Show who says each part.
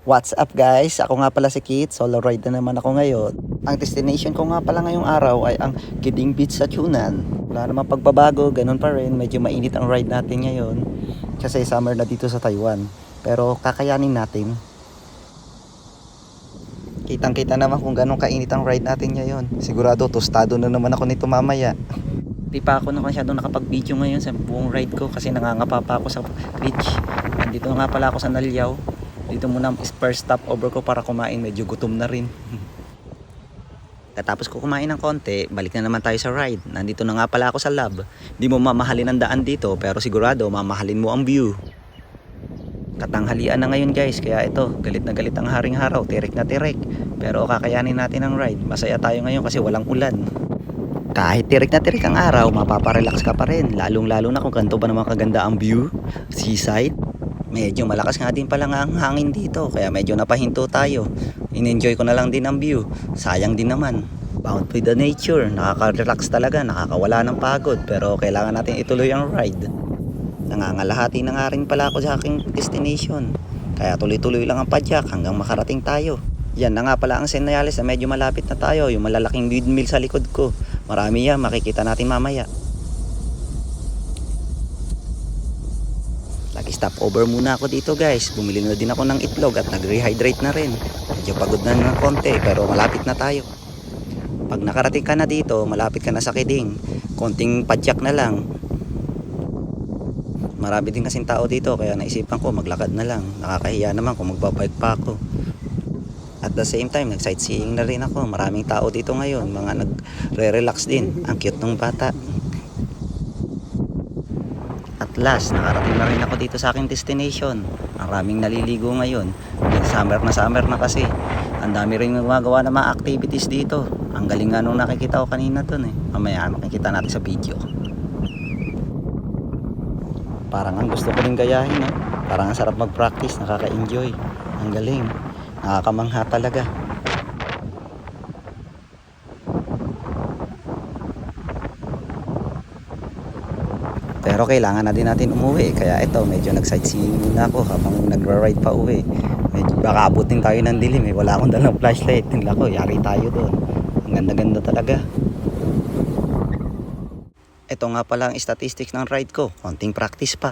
Speaker 1: What's up guys? Ako nga pala si Kit, solo ride na naman ako ngayon. Ang destination ko nga pala ngayong araw ay ang Kiding Beach sa Chunan. Wala namang pagbabago, ganun pa rin. Medyo mainit ang ride natin ngayon. Kasi summer na dito sa Taiwan. Pero kakayanin natin. Kitang kita naman kung ganun kainit ang ride natin ngayon. Sigurado tostado na naman ako nito mamaya. Di pa ako masyadong nakapag-video ngayon sa buong ride ko kasi nangangapa pa ako sa beach. Nandito nga pala ako sa Naliao. Dito muna first stop over ko para kumain, medyo gutom na rin. Katapos ko kumain ng konti, balik na naman tayo sa ride. Nandito na nga pala ako sa lab. Di mo mamahalin ang daan dito, pero sigurado mamahalin mo ang view. Katanghalian na ngayon guys, kaya ito, galit na galit ang haring haraw, tirik na tirik. Pero kakayanin natin ang ride. Masaya tayo ngayon kasi walang ulan. Kahit tirik na tirik ang araw, mapaparelax ka pa rin. Lalong lalo na kung ganito ba naman kaganda ang view, seaside. Medyo malakas nga din pala nga ang hangin dito, kaya medyo napahinto tayo. In-enjoy ko na lang din ang view. Sayang din naman. Bound with the nature, nakaka-relax talaga, nakakawala ng pagod, pero kailangan natin ituloy ang ride. Nangangalahati na nga rin pala ako sa aking destination, kaya tuloy-tuloy lang ang padyak hanggang makarating tayo. Yan na nga pala ang senyales na medyo malapit na tayo, yung malalaking windmill sa likod ko. Marami yan, makikita natin mamaya. Stop over muna ako dito guys. Bumili na din ako ng itlog at nag-rehydrate na rin. Medyo pagod na ng konti pero malapit na tayo. Pag nakarating ka na dito, malapit ka na sa Kiding. Konting padyak na lang. Marami din kasing tao dito kaya naisipan ko maglakad na lang. Nakakahiya naman kung magbabike pa ako. At the same time, nag-sightseeing na rin ako. Maraming tao dito ngayon. Mga nagre-relax din. Ang cute ng bata. At last, nakarating na rin ako dito sa aking destination. Maraming naliligo ngayon. Summer na kasi. Ang dami rin gumagawa ng mga activities dito. Ang galing nga nung nakikita ko kanina dun eh. Mamaya makikita natin sa video. Parang ang gusto ko rin gayahin eh. Parang ang sarap mag-practice, nakaka-enjoy. Ang galing. Nakakamangha talaga. Pero kailangan na din natin umuwi. Kaya ito, medyo nag-sightseeing muna ako habang nagra-ride pa uwi. Medyo baka abutin tayo ng dilim eh. Wala akong dalang flashlight. Tingnan ko, yari tayo doon. Ang ganda-ganda talaga. Ito nga pala ang statistics ng ride ko. Konting practice pa.